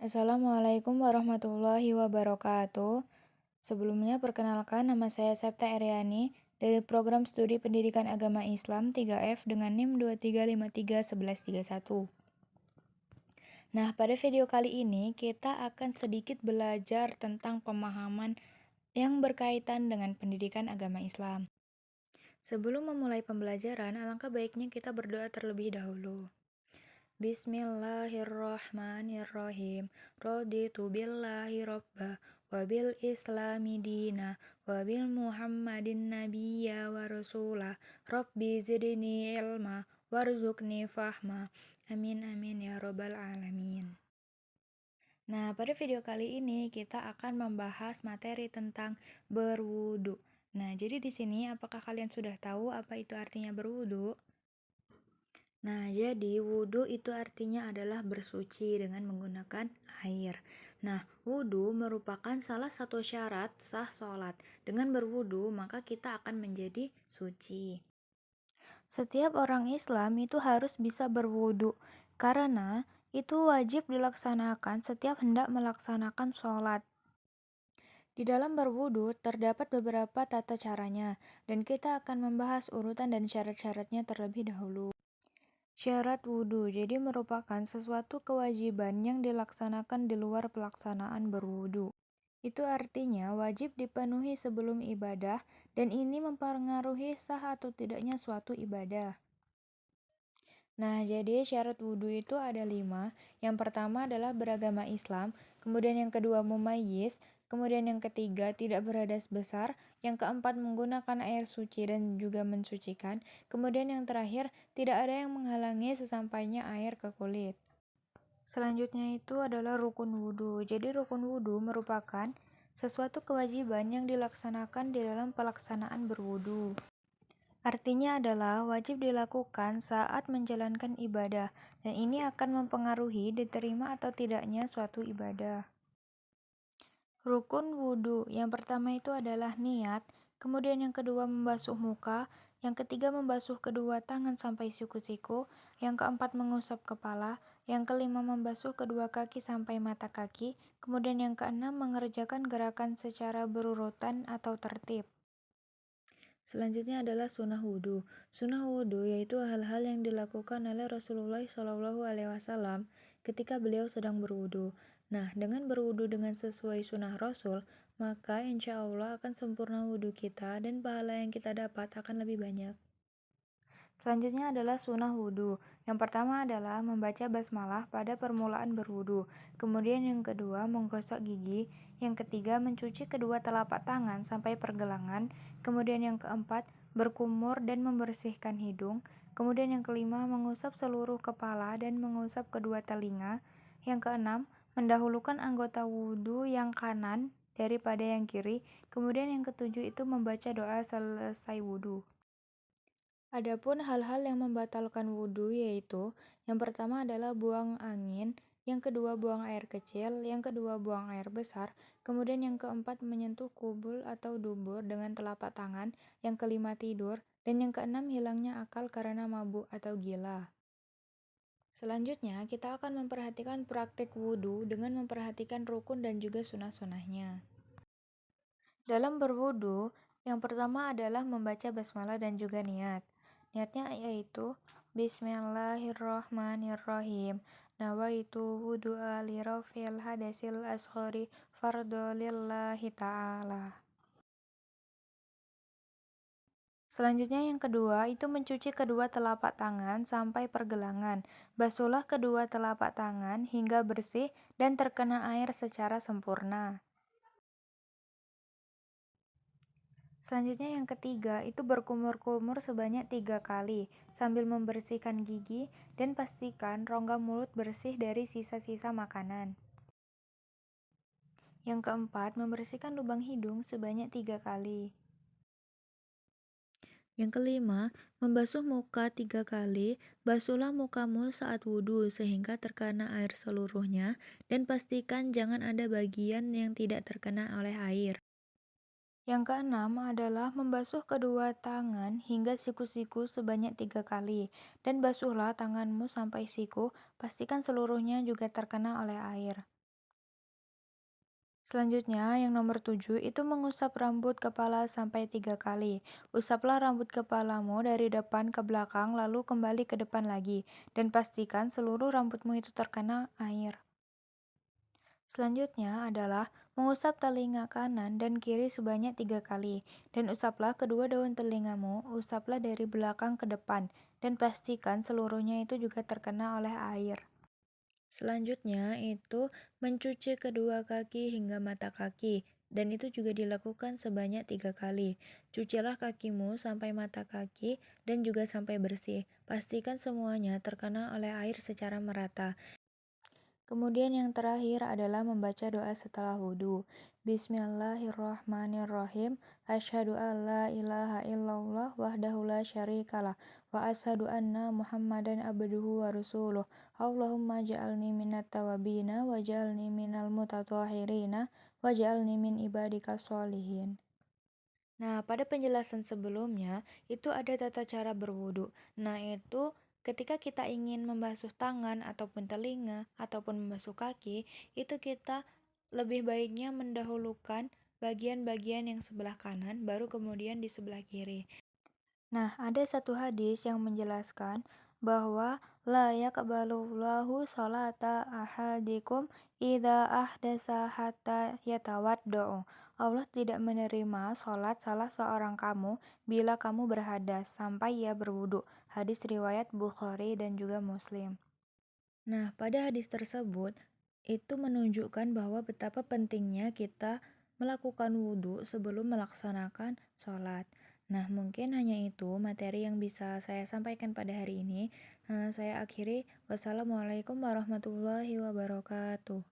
Assalamualaikum warahmatullahi wabarakatuh. Sebelumnya perkenalkan nama saya Septa Eryani dari Program Studi Pendidikan Agama Islam 3F dengan NIM 23531131. Nah, pada video kali ini kita akan sedikit belajar tentang pemahaman yang berkaitan dengan pendidikan agama Islam. Sebelum memulai pembelajaran, alangkah baiknya kita berdoa terlebih dahulu. Bismillahirrahmanirrahim. Raditu billahi robba wa bil islami dina wa bil muhammadin nabiyya wa rasulah. Rabbi zidni ilma warzuqni fahma. Amin amin ya robbal alamin. Nah, pada video kali ini kita akan membahas materi tentang berwudu. Nah, jadi di sini apakah kalian sudah tahu apa itu artinya berwudu? Nah, jadi wudhu itu artinya adalah bersuci dengan menggunakan air. Nah, wudhu merupakan salah satu syarat sah sholat. Dengan berwudhu, maka kita akan menjadi suci. Setiap orang Islam itu harus bisa berwudhu, karena itu wajib dilaksanakan setiap hendak melaksanakan sholat. Di dalam berwudhu terdapat beberapa tata caranya, dan kita akan membahas urutan dan syarat-syaratnya terlebih dahulu. Syarat wudhu jadi merupakan sesuatu kewajiban yang dilaksanakan di luar pelaksanaan berwudhu. Itu artinya wajib dipenuhi sebelum ibadah dan ini mempengaruhi sah atau tidaknya suatu ibadah. Nah, jadi syarat wudhu itu ada 5. Yang pertama adalah beragama Islam, kemudian yang kedua mumayyiz, kemudian yang ketiga tidak berhadas besar, yang keempat menggunakan air suci dan juga mensucikan, kemudian yang terakhir tidak ada yang menghalangi sesampainya air ke kulit. Selanjutnya itu adalah rukun wudhu. Jadi rukun wudhu merupakan sesuatu kewajiban yang dilaksanakan di dalam pelaksanaan berwudhu. Artinya adalah wajib dilakukan saat menjalankan ibadah, dan ini akan mempengaruhi diterima atau tidaknya suatu ibadah. Rukun wudhu, yang pertama itu adalah niat, kemudian yang kedua membasuh muka, yang ketiga membasuh kedua tangan sampai siku-siku, yang keempat mengusap kepala, yang kelima membasuh kedua kaki sampai mata kaki, kemudian yang keenam mengerjakan gerakan secara berurutan atau tertib. Selanjutnya adalah sunnah wudhu. Sunnah wudhu yaitu hal-hal yang dilakukan oleh Rasulullah SAW ketika beliau sedang berwudhu. Nah, dengan berwudhu dengan sesuai sunnah Rasul, maka insya Allah akan sempurna wudhu kita dan pahala yang kita dapat akan lebih banyak. Selanjutnya adalah sunnah wudhu. Yang pertama adalah membaca basmalah pada permulaan berwudhu. Kemudian yang kedua menggosok gigi. Yang ketiga mencuci kedua telapak tangan sampai pergelangan. Kemudian yang keempat berkumur dan membersihkan hidung. Kemudian yang kelima mengusap seluruh kepala dan mengusap kedua telinga. Yang keenam mendahulukan anggota wudhu yang kanan daripada yang kiri. Kemudian yang ketujuh itu membaca doa selesai wudhu. Adapun hal-hal yang membatalkan wudhu yaitu yang pertama adalah buang angin, yang kedua buang air kecil, yang kedua buang air besar, kemudian yang keempat menyentuh kubul atau dubur dengan telapak tangan, yang kelima tidur, dan yang keenam hilangnya akal karena mabuk atau gila. Selanjutnya, kita akan memperhatikan praktik wudhu dengan memperhatikan rukun dan juga sunah-sunahnya. Dalam berwudhu, yang pertama adalah membaca basmalah dan juga niat. Niatnya yaitu Bismillahirrahmanirrahim. Nawaitu wudu'a li rafil hadasil asghari fardhu lillahi ta'ala. Selanjutnya yang kedua itu mencuci kedua telapak tangan sampai pergelangan. Basuhlah kedua telapak tangan hingga bersih dan terkena air secara sempurna. Selanjutnya yang ketiga itu berkumur-kumur sebanyak 3 kali sambil membersihkan gigi dan pastikan rongga mulut bersih dari sisa-sisa makanan. Yang keempat membersihkan lubang hidung sebanyak 3 kali. Yang kelima membasuh muka 3 kali. Basuhlah mukamu saat wudhu sehingga terkena air seluruhnya dan pastikan jangan ada bagian yang tidak terkena oleh air. Yang keenam adalah membasuh kedua tangan hingga siku-siku sebanyak 3 kali, dan basuhlah tanganmu sampai siku, pastikan seluruhnya juga terkena oleh air. Selanjutnya, yang nomor 7 itu mengusap rambut kepala sampai 3 kali. Usaplah rambut kepalamu dari depan ke belakang, lalu kembali ke depan lagi. Dan pastikan seluruh rambutmu itu terkena air. Selanjutnya adalah mengusap telinga kanan dan kiri sebanyak 3 kali. Dan usaplah kedua daun telingamu, usaplah dari belakang ke depan. Dan pastikan seluruhnya itu juga terkena oleh air. Selanjutnya itu mencuci kedua kaki hingga mata kaki, dan itu juga dilakukan sebanyak 3 kali. Cucilah kakimu sampai mata kaki dan juga sampai bersih. Pastikan semuanya terkena oleh air secara merata. Kemudian yang terakhir adalah membaca doa setelah wudhu. Bismillahirrahmanirrahim. Asyhadu an la ilaha illallah wahdahu la syarikalah wa asyhadu anna Muhammadan abduhu wa rasuluh. Allahumma ja'alni minat tawabina wa ja'alni minal mutatahhirina wa ja'alni min ibadikas sholihin. Nah, pada penjelasan sebelumnya, itu ada tata cara berwudu. Nah, itu ketika kita ingin membasuh tangan ataupun telinga ataupun membasuh kaki, itu kita lebih baiknya mendahulukan bagian-bagian yang sebelah kanan, baru kemudian di sebelah kiri. Nah, ada satu hadis yang menjelaskan bahwa la yaqbalullahu sholata ahadikum idza ahdasa hatta yatawaddau. Allah tidak menerima sholat salah seorang kamu bila kamu berhadas sampai ia berwudu. Hadis riwayat Bukhari dan juga Muslim. Nah, pada hadis tersebut itu menunjukkan bahwa betapa pentingnya kita melakukan wudhu sebelum melaksanakan sholat. Nah, mungkin hanya itu materi yang bisa saya sampaikan pada hari ini. Saya akhiri. Wassalamualaikum warahmatullahi wabarakatuh.